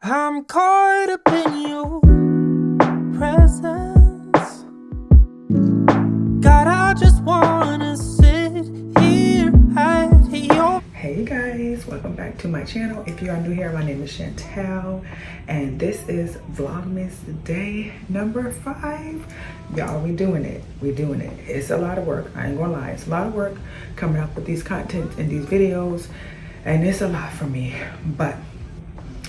I'm caught up in your presence. God, I just wanna sit here at your... Hey guys, welcome back to my channel. If you are new here, my name is Chantel and this is Vlogmas day number 5. Y'all, we doing it. It's a lot of work. I ain't gonna lie. It's a lot of work coming up with these content and these videos, and it's a lot for me. But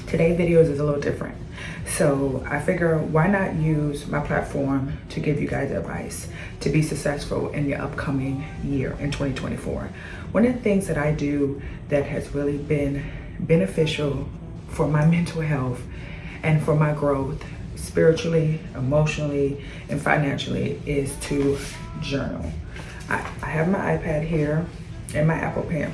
today's videos is a little different. So I figure, why not use my platform to give you guys advice to be successful in your upcoming year in 2024. One of the things that I do that has really been beneficial for my mental health and for my growth spiritually, emotionally, and financially is to journal. I have my iPad here and my Apple Pen.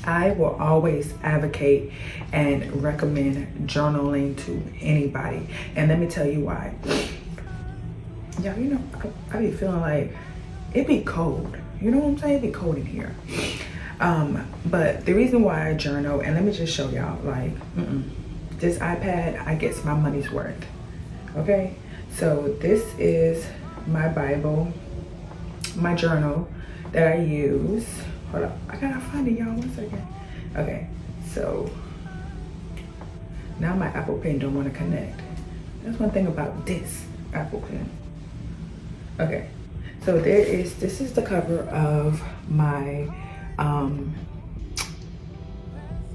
I will always advocate and recommend journaling to anybody. And let me tell you why. Y'all, you know, I be feeling like it be cold. You know what I'm saying? It be cold in here. But the reason why I journal, and let me just show y'all, like, this iPad, I get my money's worth. Okay? So this is my Bible, my journal that I use. Hold up, I gotta find it, y'all, 1 second. Okay, so now my Apple Pen don't want to connect. That's one thing about this Apple Pen. Okay, so this is the cover of my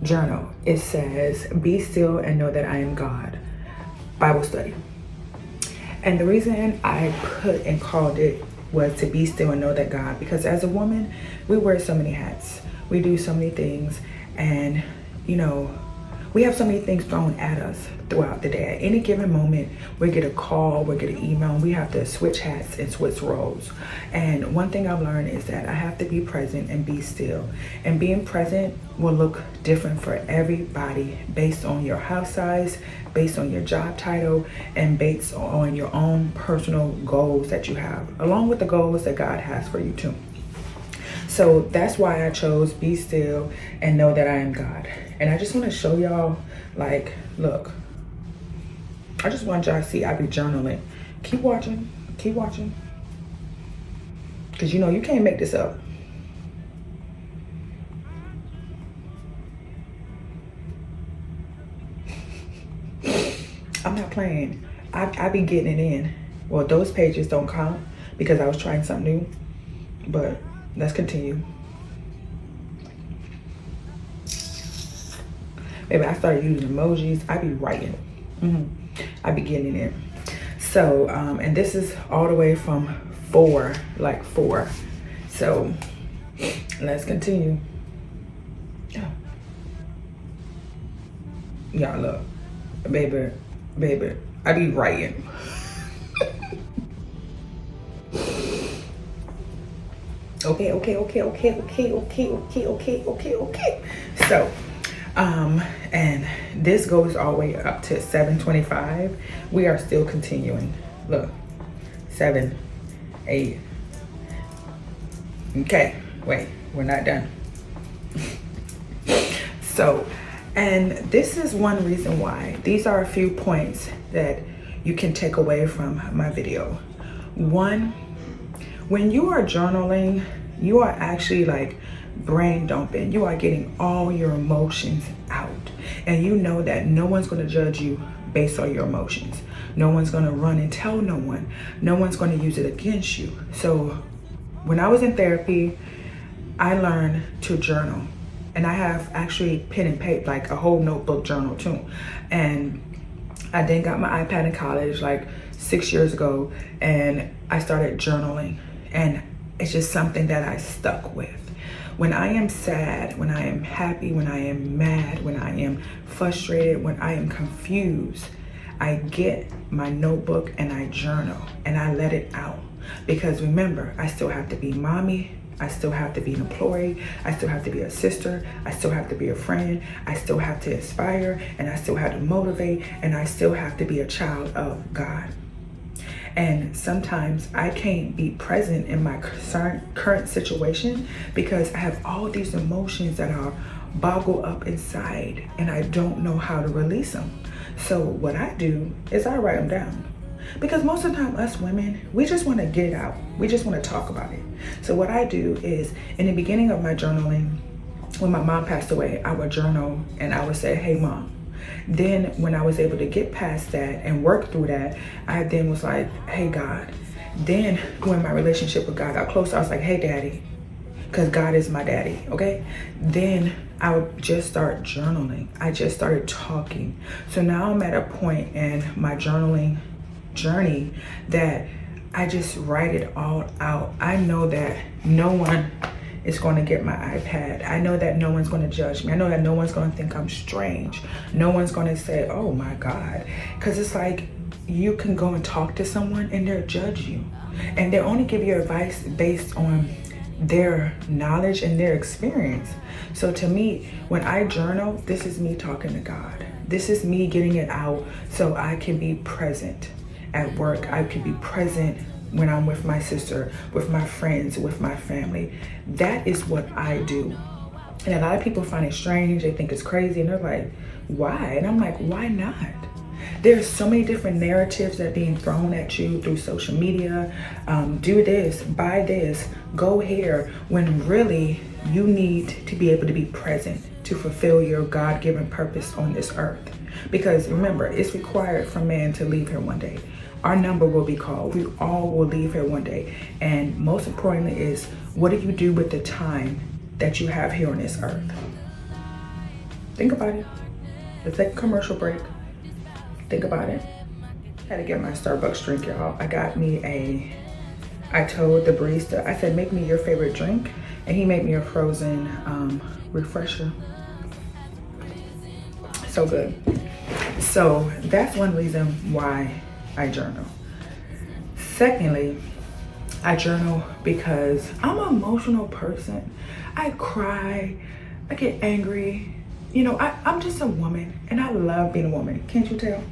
journal. It says, "Be still and know that I am God." Bible study. And the reason I put and called it was to be still and know that God, because as a woman, we wear so many hats. We do so many things, and you know, we have so many things thrown at us throughout the day. At any given moment, we get a call, we get an email, and we have to switch hats and switch roles. And one thing I've learned is that I have to be present and be still. And being present will look different for everybody based on your house size, based on your job title, and based on your own personal goals that you have, along with the goals that God has for you too. So that's why I chose be still and know that I am God. And I just want to show y'all, like, look, I just want y'all to see I be journaling. Keep watching, because you know you can't make this up. I'm not playing. I be getting it in. Well, those pages don't count because I was trying something new, but let's continue. Maybe I started using emojis. I be writing. I be getting it in. So, and this is all the way from 4. So let's continue. Y'all look, baby, I be writing. Okay. So, and this goes all the way up to 7:25. We are still continuing. Look, 7, 8. Okay, wait, we're not done. So, and this is one reason why. These are a few points that you can take away from my video. One, when you are journaling, you are actually like brain dumping. You are getting all your emotions out. And you know that no one's going to judge you based on your emotions. No one's going to run and tell no one. No one's going to use it against you. So when I was in therapy, I learned to journal. And I have actually pen and paper, like a whole notebook journal too. And I then got my iPad in college like 6 years ago, and I started journaling. And it's just something that I stuck with. When I am sad, when I am happy, when I am mad, when I am frustrated, when I am confused, I get my notebook and I journal and I let it out. Because remember, I still have to be mommy, I still have to be an employee, I still have to be a sister, I still have to be a friend, I still have to inspire, and I still have to motivate, and I still have to be a child of God. And sometimes I can't be present in my current situation because I have all these emotions that are boggled up inside and I don't know how to release them. So what I do is I write them down. Because most of the time, us women, we just want to get it out. We just want to talk about it. So what I do is, in the beginning of my journaling, when my mom passed away, I would journal and I would say, hey, Mom. Then when I was able to get past that and work through that, I then was like, hey, God. Then when my relationship with God got closer, I was like, hey, Daddy. Because God is my daddy, okay? Then I would just start journaling. I just started talking. So now I'm at a point in my journaling journey that I just write it all out. I know that no one is going to get my iPad. I know that no one's going to judge me. I know that no one's going to think I'm strange. No one's going to say, oh my God. Because it's like, you can go and talk to someone and they'll judge you. And they'll only give you advice based on their knowledge and their experience. So to me, when I journal, this is me talking to God. This is me getting it out so I can be present at work. I can be present when I'm with my sister, with my friends, with my family. That is what I do. And a lot of people find it strange. They think it's crazy and they're like, why? And I'm like, why not? There's so many different narratives that are being thrown at you through social media. Do this, buy this, go here, when really you need to be able to be present to fulfill your God-given purpose on this earth. Because remember, it's required for man to leave here one day. Our number will be called. We all will leave here one day. And most importantly is, what do you do with the time that you have here on this earth? Think about it. Let's take a commercial break. Think about it. Had to get my Starbucks drink, y'all. I told the barista, I said, make me your favorite drink. And he made me a frozen refresher. So good. So that's one reason why I journal. Secondly, I journal because I'm an emotional person. I cry, I get angry. You know, I'm just a woman and I love being a woman. Can't you tell?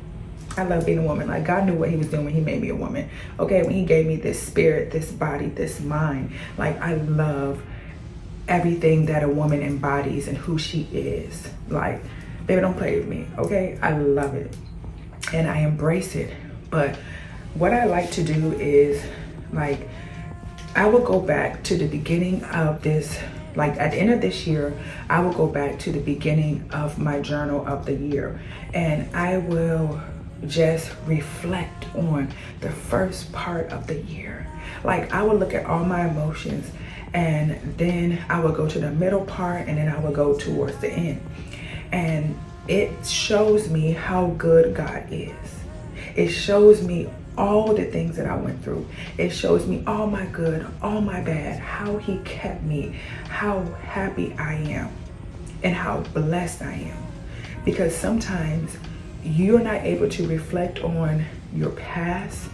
I love being a woman. Like, God knew what he was doing when he made me a woman. Okay, when he gave me this spirit, this body, this mind. Like, I love everything that a woman embodies and who she is. Like, baby, don't play with me, okay? I love it and I embrace it. But what I like to do is, like, I will go back to the beginning of this. Like, at the end of this year, I will go back to the beginning of my journal of the year, and I will just reflect on the first part of the year. Like, I will look at all my emotions, and then I will go to the middle part, and then I will go towards the end. And it shows me how good God is. It shows me all the things that I went through. It shows me all my good, all my bad, how he kept me, how happy I am, and how blessed I am. Because sometimes you're not able to reflect on your past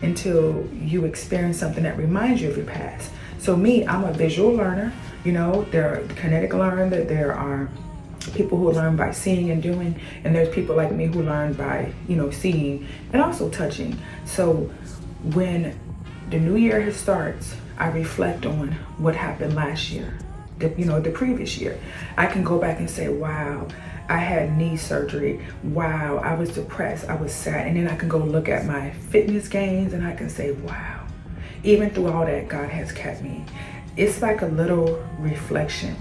until you experience something that reminds you of your past. So me, I'm a visual learner. You know, there are kinetic learner, there are people who learn by seeing and doing, and there's people like me who learn by, you know, seeing and also touching. So when the new year starts, I reflect on what happened last year, the previous year. I can go back and say, wow, I had knee surgery. Wow, I was depressed, I was sad. And then I can go look at my fitness gains and I can say, wow, even through all that, God has kept me. It's like a little reflection.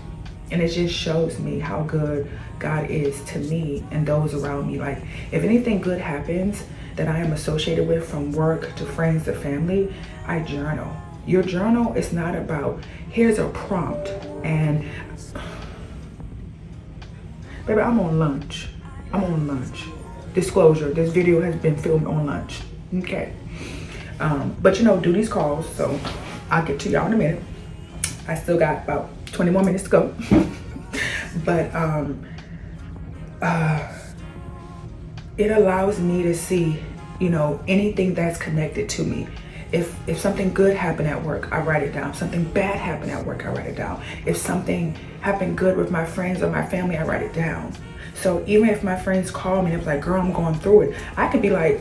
And it just shows me how good God is to me and those around me. Like, if anything good happens that I am associated with, from work to friends to family, I journal. Your journal is not about, here's a prompt and, baby, I'm on lunch. I'm on lunch. Disclosure, this video has been filmed on lunch. Okay. But you know, do these calls, so I'll get to y'all in a minute. I still got about 20 more minutes to go. But it allows me to see, you know, anything that's connected to me. If something good happened at work, I write it down. Something bad happened at work, I write it down. If something happened good with my friends or my family, I write it down. So even if my friends call me and it's like, girl, I'm going through it, I could be like,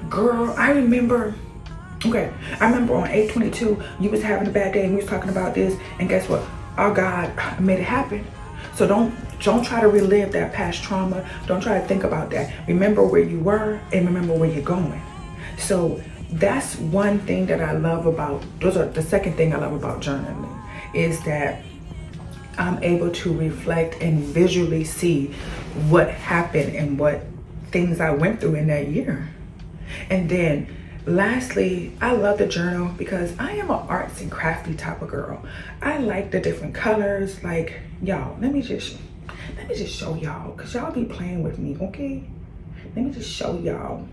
girl, I remember on 8/22, you was having a bad day and we was talking about this, and guess what? Our God made it happen. So don't Don't try to relive that past trauma. Don't try to think about that. Remember where you were and remember where you're going. So that's one thing that I love about, the second thing I love about journaling is that I'm able to reflect and visually see what happened and what things I went through in that year. And then lastly, I love the journal because I am an arts and crafty type of girl. I like the different colors. Like, y'all, let me just show y'all, because y'all be playing with me, okay? Let me just show y'all.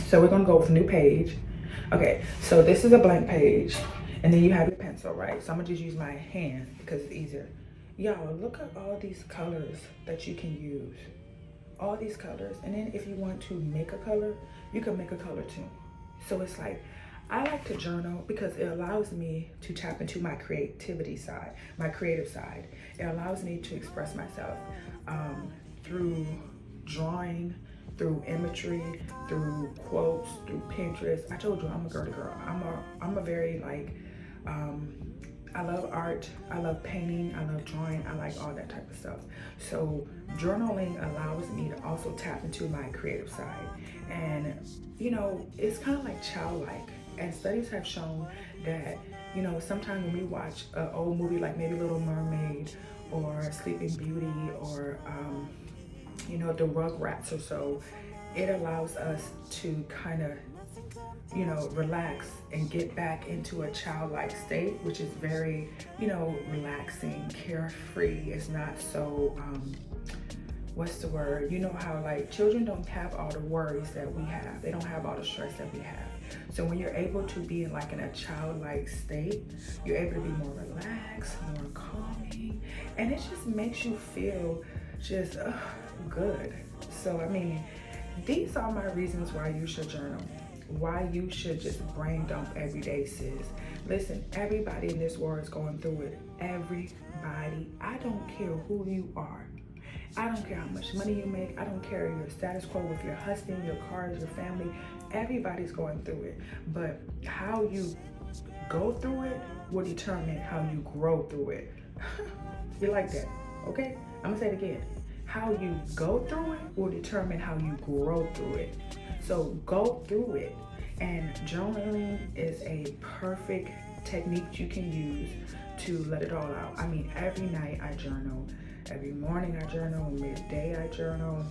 So we're gonna go with a new page. Okay, so this is a blank page, and then you have your pencil, right? So I'm gonna just use my hand because it's easier. Y'all, look at all these colors that you can use. All these colors, and then if you want to make a color, you can make a color too. So it's like, I like to journal because it allows me to tap into my creativity side, my creative side. It allows me to express myself through drawing, through imagery, through quotes, through Pinterest. I told you I'm a girly girl. I'm a very like, I love art, I love painting, I love drawing, I like all that type of stuff. So journaling allows me to also tap into my creative side. And you know, it's kind of like childlike. And studies have shown that, you know, sometimes when we watch an old movie like maybe Little Mermaid or Sleeping Beauty or, you know, the Rugrats or so, it allows us to kind of, you know, relax and get back into a childlike state, which is very, you know, relaxing, carefree. It's not so, what's the word? You know how like children don't have all the worries that we have. They don't have all the stress that we have. So when you're able to be in like in a childlike state, you're able to be more relaxed, more calming, and it just makes you feel just good. So I mean, these are my reasons why you should journal, why you should just brain dump every day, sis. Listen, everybody in this world is going through it. Everybody. I don't care who you are. I don't care how much money you make. I don't care your status quo with your husband, your cars, your family. Everybody's going through it. But how you go through it will determine how you grow through it. You like that? Okay? I'm gonna say it again. How you go through it will determine how you grow through it. So go through it. And journaling is a perfect technique you can use to let it all out. I mean, every night I journal. Every morning I journal, midday I journal.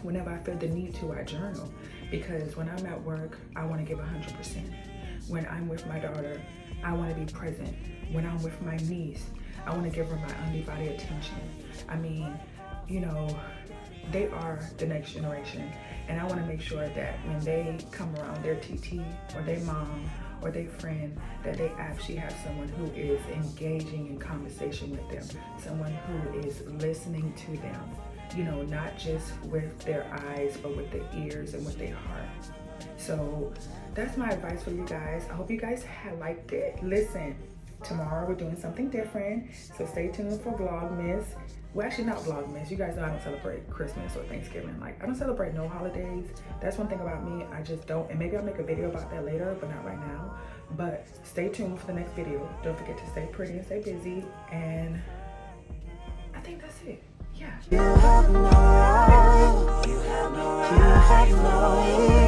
Whenever I feel the need to, I journal. Because when I'm at work, I want to give 100%. When I'm with my daughter, I want to be present. When I'm with my niece, I want to give her my undivided attention. I mean, you know, they are the next generation. And I want to make sure that when they come around their TT or their mom or their friend, that they actually have someone who is engaging in conversation with them, someone who is listening to them, you know, not just with their eyes, but with their ears and with their heart. So that's my advice for you guys. I hope you guys have liked it. Listen, tomorrow we're doing something different, so stay tuned for Vlogmas. Well, actually not Vlogmas. You guys know I don't celebrate Christmas or Thanksgiving. Like, I don't celebrate no holidays. That's one thing about me. I just don't. And maybe I'll make a video about that later, but not right now. But stay tuned for the next video. Don't forget to stay pretty and stay busy. And I think that's it. Yeah. You have no right. You have no right. You have no